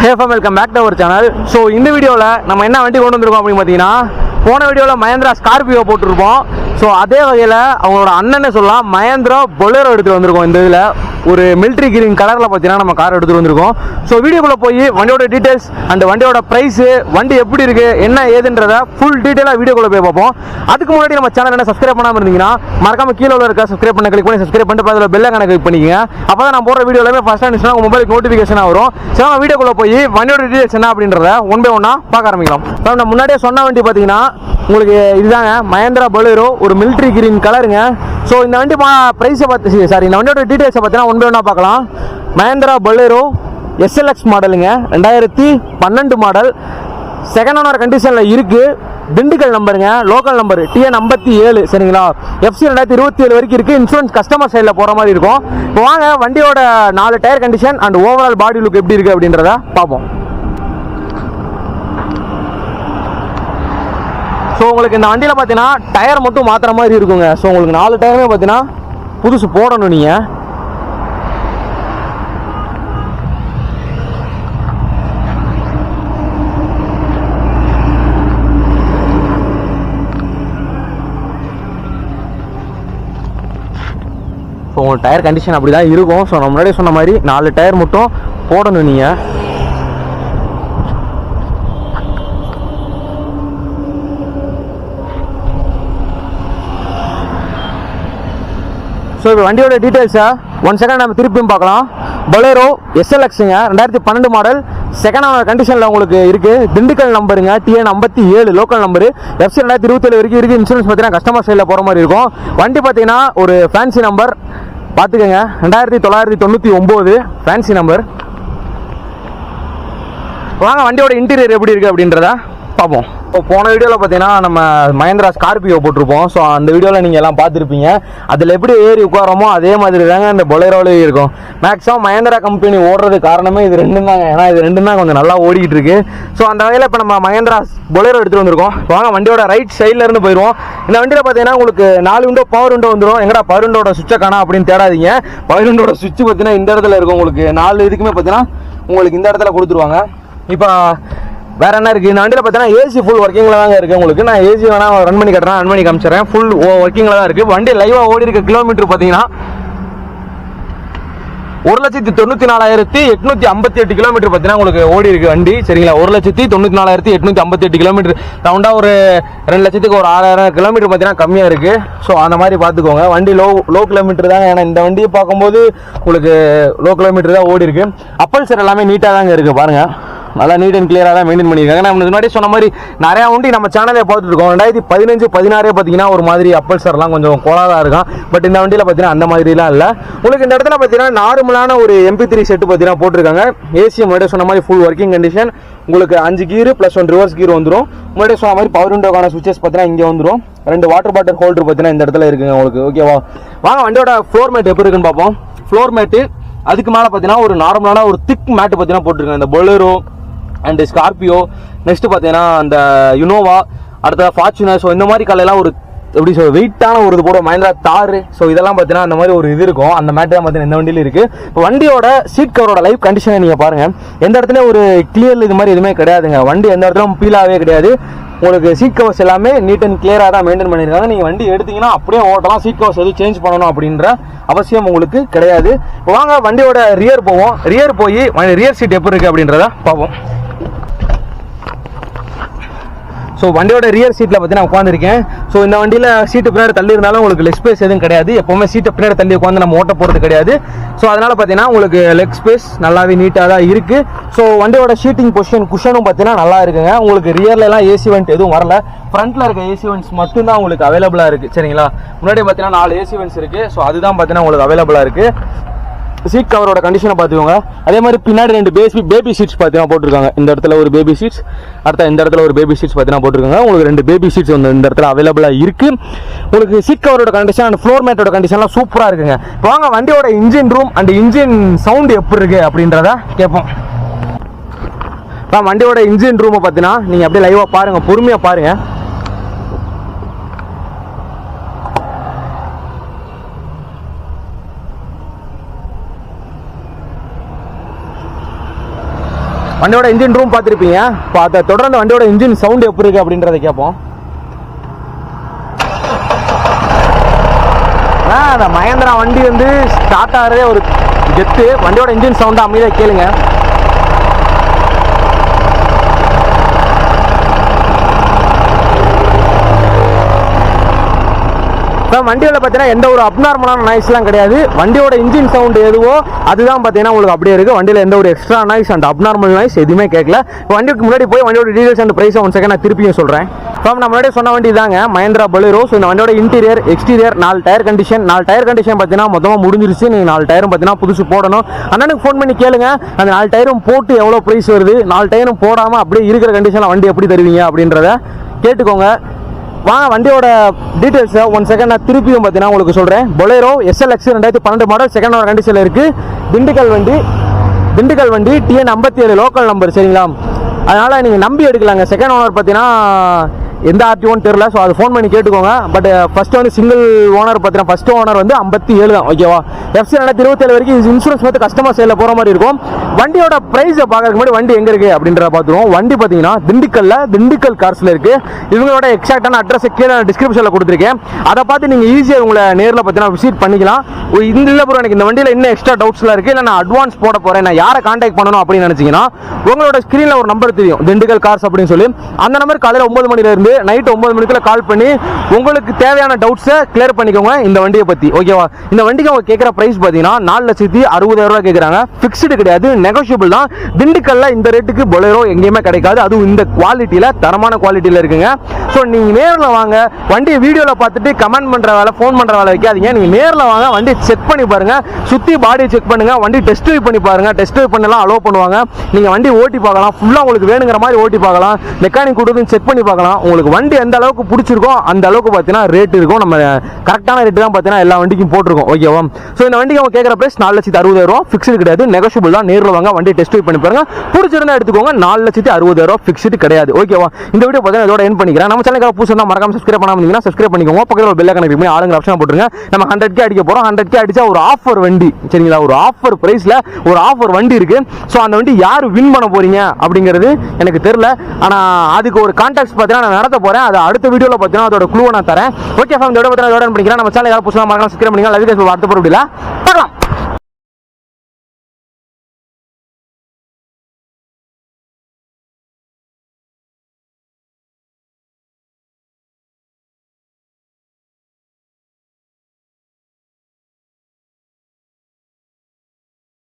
Hey fam, welcome back to our channel. So இந்த வீடியோல நம்ம என்ன வண்டி கொண்டு வந்திருக்கோம் அப்படினு பாத்தீங்கன்னா போன வீடியோல மஹேந்திரா ஸ்கார்பியோ போட்டுருப்போம். ஸோ அதே வகையில் அவங்களோட அண்ணனே சொல்லலாம் மஹேந்திரா பொலேரோ எடுத்துகிட்டு வந்திருக்கோம். இந்த இதில் ஒரு மிலிட்ரி கிரீன் கலரில் பார்த்தீங்கன்னா நம்ம கார் எடுத்துகிட்டு வந்திருக்கோம். ஸோ வீடியோக்குள்ளே போய் வண்டியோட டீட்டெயில்ஸ் அண்ட் வண்டியோட ப்ரைஸு, வண்டி எப்படி இருக்குது, என்ன ஏதுன்றதை ஃபுல் டீட்டெயிலாக வீடியோக்குள்ளே போய் பார்ப்போம். அதுக்கு முன்னாடி நம்ம சேனல் என்ன சப்ஸ்கிரைப் பண்ணாமல் இருந்தீங்கன்னா மறக்காம கீழே இருக்க சப்ஸ்கிரைப் பண்ண கிளிக் பண்ணி சப்ஸ்கிரைப் பண்ணிட்டு அதில் பெல் ஐகானை கிளிக் பண்ணிக்கங்க. அப்போ தான் நான் போகிற வீடியோ எல்லாமே ஃபஸ்ட் இருந்துச்சுன்னா உங்கள் மொபைலுக்கு நோட்டிஃபிகேஷனாக வரும். ஸோ நம்ம வீடியோக்குள்ளே போய் வண்டியோட டீட்டெயில்ஸ் என்ன அப்படின்றத ஒன் பை ஒன்னாக பார்க்க ஆரம்பிக்கலாம். ஸோ நான் முன்னாடியே சொன்ன வண்டி பார்த்தீங்கன்னா உங்களுக்கு இதுதாங்க மஹேந்திரா பொலேரோ, ஒரு மிலிட்ரி கிரீன் கலருங்க. ஸோ இந்த வண்டி ப்ரைஸை பார்த்து இந்த வண்டியோட டீட்டெயில்ஸை பார்த்தீங்கன்னா ஒன் பை ஒன்னாக பார்க்கலாம். மஹேந்திரா பொலேரோ SLX மாடலுங்க, 2012 மாடல், செகண்ட் ஓனர் கண்டிஷனில் இருக்குது. திண்டுக்கல் நம்பருங்க, லோக்கல் நம்பர் TN 57 சரிங்களா. FC 2027 வரைக்கும் இருக்குது. இன்சூரன்ஸ் கஸ்டமர் சைடில் போகிற மாதிரி இருக்கும். இப்போ வாங்க வண்டியோட 4 tyre condition and overall body look எப்படி இருக்குது அப்படின்றத பார்ப்போம். ஸோ உங்களுக்கு இந்த வண்டியில் பார்த்தீங்கன்னா டயர் மட்டும் மாற்றுற மாதிரி இருக்குங்க. ஸோ உங்களுக்கு 4 டயருமே பார்த்தீங்கன்னா புதுசு போடணும் நீங்கள். ஸோ உங்களுக்கு டயர் கண்டிஷன் அப்படி தான் இருக்கும். ஸோ நான் முன்னாடியே சொன்ன மாதிரி 4 டயர் மட்டும் போடணும் நீங்கள். ஸோ இப்போ வண்டியோட டீட்டெயில்ஸை ஒன் செகண்ட் நம்ம திருப்பியும் பார்க்கலாம். பொலேரோ SLXங்க, 2012 மாடல், செகண்ட் ஓனர் கண்டிஷனில் உங்களுக்கு இருக்குது. திண்டுக்கல் நம்பருங்க, TN 57 லோக்கல் நம்பரு, FC 2027 வரைக்கும் இருக்குது. இன்சூரன்ஸ் பார்த்தீங்கன்னா கஸ்டமர் சைடில் போகிற மாதிரி இருக்கும். வண்டி பார்த்தீங்கன்னா ஒரு ஃபேன்சி நம்பர் பார்த்துக்கோங்க, 2999 ஃபேன்சி நம்பர். வாங்க வண்டியோட இன்டீரியர் எப்படி இருக்குது அப்படின்றத பார்ப்போம். இப்போ போன வீடியோவில் பார்த்தீங்கன்னா நம்ம மஹேந்திரா ஸ்கார்பியோ போட்டிருப்போம். ஸோ அந்த வீடியோவில் நீங்கள் எல்லாம் பார்த்துருப்பீங்க. அதில் எப்படி ஏறி உட்காரமோ அதே மாதிரி தாங்க இந்த பொலேரோலேயே இருக்கும். மேக்ஸிமம் மஹேந்திரா கம்பெனி ஓடுறது காரணமே இது ரெண்டும் தாங்க. ஏன்னா இது ரெண்டும் தான் கொஞ்சம் நல்லா ஓடிக்கிட்டு இருக்கு. ஸோ அந்த வகையில் இப்போ நம்ம மஹேந்திரா பொலேரோ எடுத்துகிட்டு வந்திருக்கோம். வாங்க வண்டியோட ரைட் சைட்லேருந்து போயிடுவோம். இந்த வண்டியில் பார்த்தீங்கன்னா உங்களுக்கு 4 விண்டோ பவர் விண்டோ வந்துடும். எங்கடா பவர் விண்டோட சுவிட்சை காணா அப்படின்னு தேடாதீங்க. பவர் விண்டோட சுவிட்ச் பார்த்தீங்கன்னா இந்த இடத்துல இருக்கும். உங்களுக்கு 4 இதுக்குமே பார்த்தீங்கன்னா உங்களுக்கு இந்த இடத்துல கொடுத்துருவாங்க. இப்போ வேற என்ன இருக்குது இந்த வண்டியில் பார்த்தீங்கன்னா AC ஃபுல் ஒர்க்கிங்கில் தாங்க இருக்குது. உங்களுக்கு நான் AC வேணால் ரன் பண்ணி கட்டுறேன், ரன் பண்ணி காமிச்சிடுறேன். ஃபுல் ஒர்க்கிங்கில் தான் இருக்குது. வண்டி லைவாக ஓடி இருக்க கிலோமீட்டர் பார்த்தீங்கன்னா 1,94,858 கிலோமீட்டர் பார்த்தீங்கன்னா உங்களுக்கு ஓடி இருக்கு வண்டி சரிங்களா. 1,94,858 கிலோமீட்டர், ரவுண்டாக ஒரு 2 லட்சத்துக்கு ஒரு 6,000 கிலோமீட்டர் பார்த்தீங்கன்னா கம்மியாக இருக்குது. ஸோ அந்த மாதிரி பார்த்துக்கோங்க. வண்டி லோ கிலோமீட்டர் தாங்க. ஏன்னா இந்த வண்டியை பார்க்கும்போது உங்களுக்கு லோ கிலோமீட்டர் தான் ஓடி இருக்கு. அப்பல்சர் எல்லாமே நீட்டாக தாங்க இருக்குது பாருங்கள். நல்லா நீட் அண்ட் கிளியராக தான் மெயின்டைன் பண்ணியிருக்காங்க. நம்ம முன்னாடி சொன்ன மாதிரி நிறையா வண்டி நம்ம சேனலே பார்த்துருக்கோம். 2015-16 பார்த்தீங்கன்னா ஒரு மாதிரி அப்பல்சர்லாம் கொஞ்சம் கோலாதான் இருக்கும். பட் இந்த வண்டியில் பார்த்தீங்கன்னா அந்த மாதிரிலாம் இல்லை. உங்களுக்கு இந்த இடத்துல பார்த்தீங்கன்னா நார்மலான ஒரு MP3 செட்டு பார்த்தீங்கன்னா போட்டிருக்காங்க. AC முன்னாடி சொன்ன மாதிரி ஃபுல் ஒர்க்கிங் கண்டிஷன். உங்களுக்கு 5 கீர் ப்ளஸ் 1 ரிவர்ஸ் கீர் வந்துடும். முன்னாடி சொன்ன மாதிரி பவர் விண்டோக்கான சுவிச்சஸ் பார்த்தீங்கன்னா இங்கே வந்துடும். 2 வாட்டர் பாட்டில் ஹோல்டர் பார்த்தீங்கன்னா இந்த இடத்துல இருக்குங்க உங்களுக்கு. ஓகேவா, வாங்க வண்டியோட ஃப்ளோர் மேட் எப்படி இருக்குன்னு பார்ப்போம். ஃப்ளோர் மேட்டு அதுக்கு மேலே பார்த்தீங்கன்னா ஒரு நார்மலான ஒரு திக் மேட்டு பார்த்தீங்கன்னா போட்டிருக்காங்க. இந்த பொலேரோ அண்ட் ஸ்கார்பியோ, நெக்ஸ்ட் பார்த்தீங்கன்னா அந்த யுனோவா, அடுத்த ஃபார்ச்சுனர். ஸோ இந்த மாதிரி கலையெல்லாம் ஒரு எப்படி சொல்ல வெயிட்டான ஒரு இது போட மஹேந்திரா தார். ஸோ இதெல்லாம் பார்த்தீங்கன்னா அந்த மாதிரி ஒரு இது இருக்கும். அந்த மேட்டு தான் பார்த்தீங்கன்னா இந்த வண்டியில் இருக்குது. இப்போ வண்டியோட சீட் கவரோட லைஃப் கண்டிஷனை நீங்கள் பாருங்கள். எந்த இடத்துல ஒரு கிளியர் இது மாதிரி எதுவுமே கிடையாதுங்க. வண்டி எந்த இடத்துலையும் பீலாகவே கிடையாது. உங்களுக்கு சீட் கவர்ஸ் எல்லாமே நீட் அண்ட் கிளியராக தான் மெயின்டைன் பண்ணியிருக்காங்க. நீங்கள் வண்டி எடுத்தீங்கன்னா அப்படியே ஓட்டலாம். சீட் கவர்ஸ் எதுவும் சேஞ்ச் பண்ணணும் அப்படின்ற அவசியம் உங்களுக்கு கிடையாது. இப்போ வாங்க வண்டியோட ரியர் போவோம். ரியர் போய் ரியர் சீட் எப்படி இருக்குது அப்படின்றத பார்ப்போம். ஸோ வண்டியோட ரியர் சீட்டில் பார்த்தீங்கன்னா உட்காந்துருக்கேன். ஸோ இந்த வண்டியில் சீட்டு பின்னாடி தள்ளி இருந்தாலும் உங்களுக்கு லெக் ஸ்பேஸ் எதுவும் கிடையாது. எப்போவுமே சீட்டை பின்னாடி தள்ளி உட்காந்து நம்ம ஓட்ட போகிறது கிடையாது. ஸோ அதனால் பார்த்தீங்கன்னா உங்களுக்கு லெக் ஸ்பேஸ் நல்லாவே நீட்டாக தான் இருக்குது. ஸோ வண்டியோட சீட்டிங் பொசிஷன் குஷனும் பார்த்தீங்கன்னா நல்லா இருக்குங்க. உங்களுக்கு ரியர்லாம் AC வெண்ட் எதுவும் வரல. ஃப்ரண்ட்டில் இருக்க AC வெண்ட்ஸ் மட்டும்தான் உங்களுக்கு அவைலபிளாக இருக்குது சரிங்களா. முன்னாடி பார்த்தீங்கன்னா 4 AC வெண்ட்ஸ் இருக்குது. ஸோ அதுதான் பார்த்தீங்கன்னா உங்களுக்கு அவைலபிளாக இருக்குது. சீட் கவரோட கண்டிஷனை பார்த்துக்கோங்க. அதே மாதிரி பின்னாடி 2 பேபி சீட்ஸ் பார்த்தீங்கன்னா போட்டிருக்காங்க. இந்த இடத்துல ஒரு பேபி சீட்ஸ், அடுத்த இந்த இடத்துல ஒரு பேபி சீட்ஸ் பார்த்தீங்கன்னா போட்டிருக்காங்க. உங்களுக்கு 2 பேபி சீட்ஸ் வந்து இந்த இடத்துல அவைலபிளாக இருக்குது. உங்களுக்கு சீட் கவரோட கண்டிஷன் அண்ட் ஃப்ளோர் மேட்டோட கண்டிஷன்லாம் சூப்பராக இருக்குங்க. வாங்க வண்டியோட engine room and engine sound எப்படி இருக்குது அப்படின்றத கேட்போம். வண்டியோட இன்ஜின் ரூமை பார்த்தீங்கன்னா நீங்கள் அப்படியே லைவாக பாருங்கள், பொறுமையாக பாருங்கள். வண்டியோட இன்ஜின் ரூம் பார்த்துருப்பீங்க. பார்த்த தொடர்ந்து வண்டியோட இன்ஜின் சவுண்ட் எப்படி இருக்குது அப்படின்றத கேட்போம். அந்த மகேந்திரா வண்டி வந்து ஸ்டார்ட் ஆகிறதே ஒரு கெத்து. வண்டியோட இன்ஜின் சவுண்டை அமைதியாக கேளுங்க. வண்டியில் பார்த்தீங்கன்னா எந்த ஒரு அப்நார்மலான நாய்ஸ்லாம் கிடையாது. வண்டியோட இன்ஜின் சவுண்ட் எதுவோ அதுதான் பார்த்தீங்கன்னா உங்களுக்கு அப்படியே இருக்குது. வண்டியில் எந்த ஒரு extra noise and abnormal noise எதுவுமே கேட்கல. வண்டிக்கு முன்னாடி போய் வண்டியோட details and price one second நான் திருப்பியும் சொல்கிறேன். இப்போ நம்ம முன்னாடி சொன்ன வண்டி தாங்க மஹேந்திரா பொலேரோ. ஸோ இந்த வண்டியோட இன்டீரியர் எக்ஸ்டீரியர் 4 டயர் கண்டிஷன் பார்த்தீங்கன்னா மொத்தமாக முடிஞ்சிருச்சு. நீங்கள் 4 டயரும் பார்த்தீங்கன்னா புதுசு போடணும். அண்ணனுக்கு ஃபோன் பண்ணி கேளுங்க அந்த 4 டயரும் போட்டு எவ்வளோ ப்ரைஸ் வருது, 4 டயரும் போடாமல் அப்படியே இருக்கிற கண்டிஷனில் வண்டி எப்படி தருவீங்க அப்படின்றத கேட்டுக்கோங்க. வாங்க வண்டியோட டீட்டெயில்ஸை ஒன் செகண்ட் நான் திருப்பியும் பார்த்தீங்கன்னா உங்களுக்கு சொல்கிறேன். Bolero SLX 2012 model second owner கண்டிஷனில் இருக்குது. திண்டுக்கல் வண்டி TN 57 லோக்கல் நம்பர் சரிங்களா. அதனால் நீங்கள் நம்பி எடுக்கலாங்க. செகண்ட் ஓனர் பார்த்தீங்கன்னா எந்த ஆர்டிஓன்னு தெரியல. ஸோ அது ஃபோன் பண்ணி கேட்டுக்கோங்க. பட் ஃபஸ்ட்டு வந்து சிங்கிள் ஓனர் பார்த்தீங்கன்னா ஃபஸ்ட்டு ஓனர் வந்து 57 தான் ஓகேவா. FC 2027 வரைக்கும் இன்சூரன்ஸ் பார்த்து கஸ்டமர் சைடில் போகிற மாதிரி இருக்கும். வண்டியோட ப்ரைஸை பார்க்கறதுக்கு முன்னாடி வண்டி எங்கே இருக்குது அப்படின்றத பார்த்துருவோம். வண்டி பார்த்தீங்கன்னா திண்டுக்கல் கார்ஸில் இருக்குது. இவங்களோட எக்ஸாக்டான அட்ரஸை கீழே டிஸ்கிரிப்ஷனில் கொடுத்துருக்கேன். அதை பார்த்து நீங்கள் ஈஸியாக உங்களை நேரில் பார்த்தீங்கன்னா விசிட் பண்ணிக்கலாம். இந்த ப்ரோ எனக்கு இந்த வண்டியில் இன்னும் எக்ஸ்ட்ரா டவுட்ஸ்லாம் இருக்குது, இல்லை நான் அட்வான்ஸ் போட போகிறேன், நான் யாரை கான்டாக்ட் பண்ணணும் அப்படின்னு நினச்சிங்கன்னா உங்களோட ஸ்க்ரீனில் ஒரு நம்பர் தெரியும் திண்டுக்கல் கார்ஸ் அப்படின்னு சொல்லி. அந்த நம்பர் காலையில் 9 மணிலேருந்து நைட் 9 மணிக்குள்ள கால் பண்ணி உங்களுக்கு தேவையான டவுட்ஸை கிளியர் பண்ணிக்கோங்க இந்த வண்டியை பற்றி ஓகேவா. இந்த வண்டிக்கு அவங்க கேட்குற ப்ரைஸ் பார்த்தீங்கன்னா 4,60,000 கேட்குறாங்க. ஃபிக்ஸ்டு கிடையாது, நெகோஷியபிள் தான். திண்டுக்கல்ல இந்த ரேட்டுக்கு பொலேரோ எங்கேயுமே கிடைக்காது. அதுவும் இந்த குவாலிட்டியில் தரமான குவாலிட்டியில் இருக்குங்க. ஸோ நீங்கள் நேரில் வாங்க. வண்டியை வீடியோவில் பார்த்துட்டு கமெண்ட் பண்ணுற வேலை ஃபோன் பண்ணுற வேலை வைக்காதீங்க. நீங்கள் நேரில் வாங்க, வண்டியை செக் பண்ணி பாருங்கள், சுற்றி பாடியை செக் பண்ணுங்கள், வண்டி டெஸ்ட் ட்ரைவ் பண்ணி பாருங்கள். டெஸ்ட் ட்ரைவ் பண்ணலாம் அலோவ் பண்ணுவாங்க. நீங்கள் வண்டி ஓட்டி பார்க்கலாம், ஃபுல்லாக உங்களுக்கு வேணுங்கிற மாதிரி ஓட்டி பார்க்கலாம், மெக்கானிக் கொடுத்து செக் பண்ணி பார்க்கலாம். உங்களுக்கு வண்டி எந்த அளவுக்கு பிடிச்சிருக்கோ அந்த அளவுக்கு பார்த்தீங்கன்னா ரேட் இருக்கும். நம்ம கரெக்டான ரேட்டு தான் பார்த்தீங்கன்னா எல்லா வண்டிக்கும் போட்டிருக்கோம் ஓகேவா. ஸோ இந்த வண்டிக்கு அவங்க கேட்குற ப்ரைஸ் 4,60,000 ஃபிக்ஸ்டு கிடையாது, நெகோஷியபிள் தான். நேரில் வாங்க, வண்டி டெஸ்ட் ட்ரைவ் பண்ணி பாருங்க, பிடிச்சிருந்தா எடுத்துக்கோங்க. 4,60,000 ஃபிக்ஸ்டு கிடையாது ஓகேவா. இந்த வீடியோ பார்த்தீங்கன்னா இதோட எண்ட் பண்ணிக்கிறேன். நம்ம சேனலுக்கு புதுசாக மறக்காம சப்ஸ்கிரைப் பண்ணாமல் சப்ஸ்கிரைப் பண்ணிக்கோங்க. பக்கத்தில் பெல் ஐகான் கிளிக் பண்ணி ஆளுங்க ஆப்ஷன் போட்டுருங்க. நம்ம 100K அடிக்க போகிறோம். 100K அடிச்சா ஒரு ஆஃபர் வண்டி சரிங்களா, ஒரு ஆஃபர் பிரைஸில் ஒரு ஆஃபர் வண்டி இருக்கு. ஸோ அந்த வண்டி யார் வின் பண்ண போறீங்க அப்படிங்கிறது எனக்கு தெரியல. ஆனால் அதுக்கு ஒரு கான்டாக்ட்ஸ் பார்த்தீங்கன்னா நான் நடத்த போகிறேன். அதை அடுத்த வீடியோவில் பார்த்தீங்கன்னா அதோட குழுவை நான் தரேன் ஓகே. இதோட பார்த்தீங்கன்னா இதோட பண்ணிக்கிறேன். நம்ம சேனல் யாரும் புதுசாக மறக்காம சப்ஸ்கிரைப் பண்ணிக்கலாம். Love you guys. அடுத்த வீடியோல பார்க்கலாம்.